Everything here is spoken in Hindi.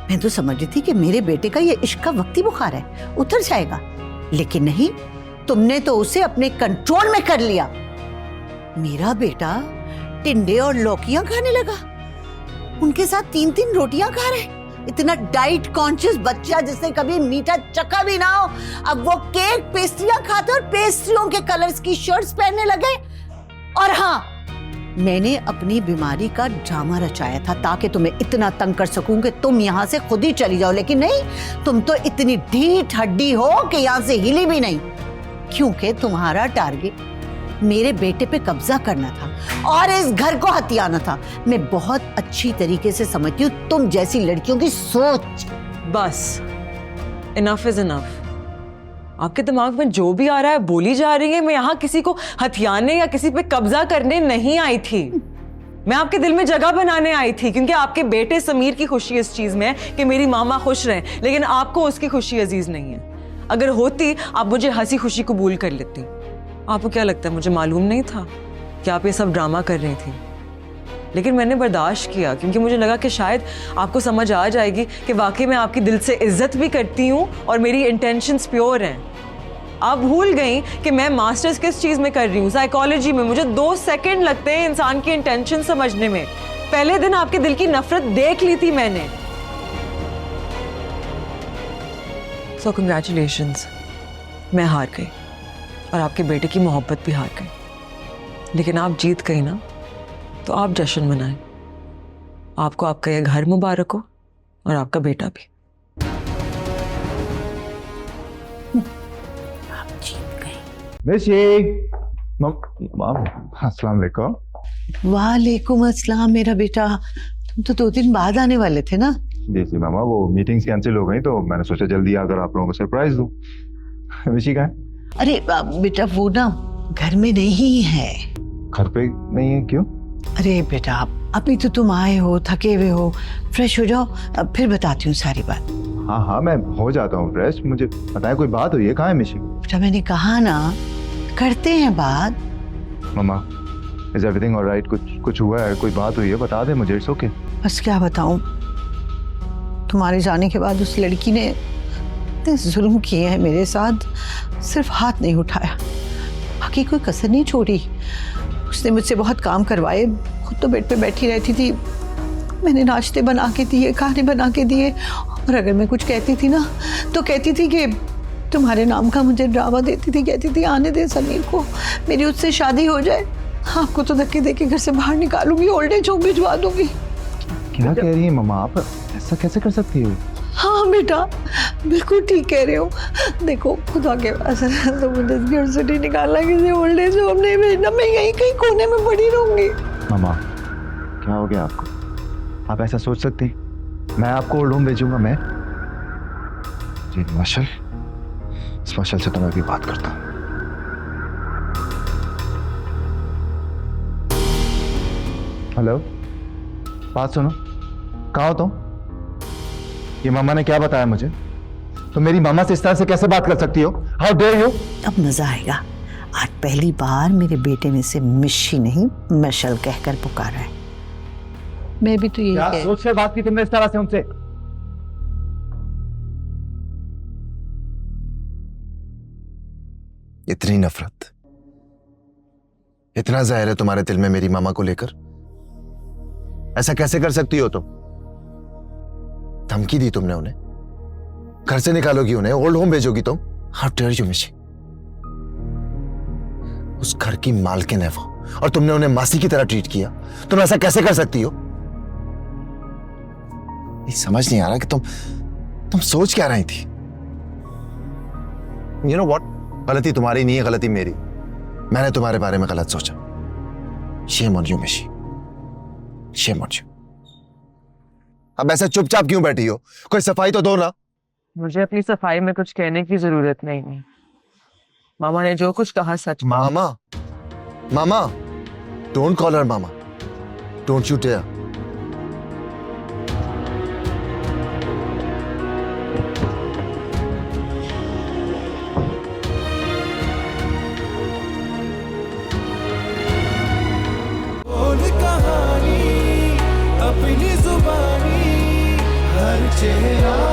मैं तो समझ रही थी कि मेरे बेटे का ये इश्क का वक्ती बुखार है, उतर जाएगा, लेकिन नहीं, तुमने तो उसे अपने कंट्रोल में कर लिया। मेरा बेटा टिंडे और लौकियां खाने लगा, उनके साथ 3-3 रोटियां खा रहे। इतना डाइट कॉन्शियस बच्चा जिसने कभी मीठा चखा भी ना हो, अब वो केक पेस्ट्रियां खाते और पेस्ट्रियों के कलर्स की शर्ट्स पहनने लगे। और हाँ, मैंने अपनी बीमारी का ड्रामा रचाया था ताकि तुम्हें इतना तंग कर सकूं कि तुम यहाँ से खुद ही चली जाओ, लेकिन नहीं, तुम तो इतनी ढीठ हड्डी हो कि यहाँ से हिली भी नहीं, क्योंकि तुम्हारा टारगेट मेरे बेटे पे कब्जा करना था और इस घर को हथियाना था। मैं बहुत अच्छी तरीके से समझती हूँ तुम जैसी लड़कियों की सोच। बस, इनफ इज इनफ। आपके दिमाग में जो भी आ रहा है बोली जा रही है। मैं यहाँ किसी को हथियाने या किसी पे कब्जा करने नहीं आई थी। मैं आपके दिल में जगह बनाने आई थी, क्योंकि आपके बेटे समीर की खुशी इस चीज में है कि मेरी मामा खुश रहें, लेकिन आपको उसकी खुशी अजीज नहीं है। अगर होती आप मुझे हंसी खुशी कबूल कर लेती। आपको क्या लगता है मुझे मालूम नहीं था कि आप ये सब ड्रामा कर रही थी? लेकिन मैंने बर्दाश्त किया क्योंकि मुझे लगा कि शायद आपको समझ आ जाएगी कि वाकई मैं आपकी दिल से इज्जत भी करती हूँ और मेरी इंटेंशंस प्योर हैं। आप भूल गई कि मैं मास्टर्स किस चीज़ में कर रही हूँ, साइकोलॉजी में। मुझे 2 सेकंड लगते हैं इंसान की इंटेंशन समझने में। पहले दिन आपके दिल की नफरत देख ली थी मैंने। सो कंग्रेचुलेशंस, मैं हार गई और आपके बेटे की मोहब्बत भी हार गई। लेकिन आप जीत गई ना, तो आप जश्न मनाएं। आपको आपका यह घर मुबारक हो और आपका बेटा भी। आप जीत गई। अस्सलाम वालेकुम। वालेकुम अस्सलाम। मेरा बेटा, तुम तो 2 दिन बाद आने वाले थे ना? जी मामा, वो मीटिंग्स कैंसिल हो गई तो मैंने सोचा जल्दी आकर आप लोगों को सरप्राइज दूं। मिशी का है? अरे बेटा, वो ना घर में नहीं है। घर पे नहीं है? क्यों? अरे बेटा, अभी तो तुम आए हो, थके हुए हो, फ्रेश हो जाओ, अब फिर बताती हूँ सारी बात। हाँ, मैं हो जाता हूँ फ्रेश। मुझे बताए कोई बात हुई है? कहाँ है मिशी? बेटा, मैंने कहा ना, करते हैं बात। मामा, इज एवरीथिंग ऑलराइट? कुछ हुआ है? कोई बात हुई है? बता दे मुझे। It's okay. बस क्या बताऊं, तुम्हारे जाने के बाद उस लड़की ने इतने जुल्म किए हैं मेरे साथ, सिर्फ हाथ नहीं उठाया, बाकी कोई कसर नहीं छोड़ी। उसने मुझसे बहुत काम करवाए, खुद तो बेड पे बैठी रहती थी, मैंने नाश्ते बना के दिए, खाने बना के दिए, और अगर मैं कुछ कहती थी ना तो कहती थी कि तुम्हारे नाम का मुझे ड्रामा देती थी, कहती थी आने दे समीर को, मेरी उससे शादी हो जाए, आपको तो धक्के देके घर से बाहर निकालूंगी, ओल्ड एज होम भिजवा दूंगी। क्या कह रही है मामा आप? ऐसा कैसे कर सकती हो? हाँ बेटा, बिल्कुल ठीक कह रहे हो। देखो, खुदा के पास तो मुझे इस घर से नहीं निकालना, किसी ओल्ड एज होम नहीं भेजना, मैं यहीं कहीं कोने में पड़ी रहूंगी। मामा, क्या हो गया आपको? आप ऐसा सोच सकती? मैं आपको ओल्ड होम भेजूंगा? मैं जी मार्शल, इस मार्शल से तो मैं भी बात करता हूँ। हेलो, बात सुनो। कहाँ हो तुम? ये मामा ने क्या बताया मुझे? तुम मेरी मामा से इस तरह से कैसे बात कर सकती हो? How dare you? अब मजा आएगा। आज पहली बार मेरे बेटे ने से मिशी नहीं मशल कहकर पुकारा है। मैं भी तो यही क्या सोच कर बात की तुमने इस तरह से उनसे? इतनी नफरत, इतना जहर है तुम्हारे दिल में मेरी मामा को लेकर? ऐसा कैसे कर सकती हो तुम? धमकी दी तुमने उन्हें, घर से निकालोगी उन्हें, ओल्ड होम भेजोगी तुम? हाउ डेयर यू मिशी? उस घर की मालकिन है वो, और तुमने उन्हें मासी की तरह ट्रीट किया। तुम ऐसा कैसे कर सकती हो? समझ नहीं आ रहा कि तुम सोच क्या रही थी। यू नो व्हाट, गलती तुम्हारी नहीं है, गलती मेरी। मैंने तुम्हारे बारे में गलत सोचा। शेम ऑन यू मिशी, शेम ऑन यू। अब ऐसे चुपचाप क्यों बैठी हो? कोई सफाई तो दो ना। मुझे अपनी सफाई में कुछ कहने की जरूरत नहीं है। मामा ने जो कुछ कहा सच। Mama, mama, don't call her mama, don't you dare. अपनी जुबानी हर चेहरा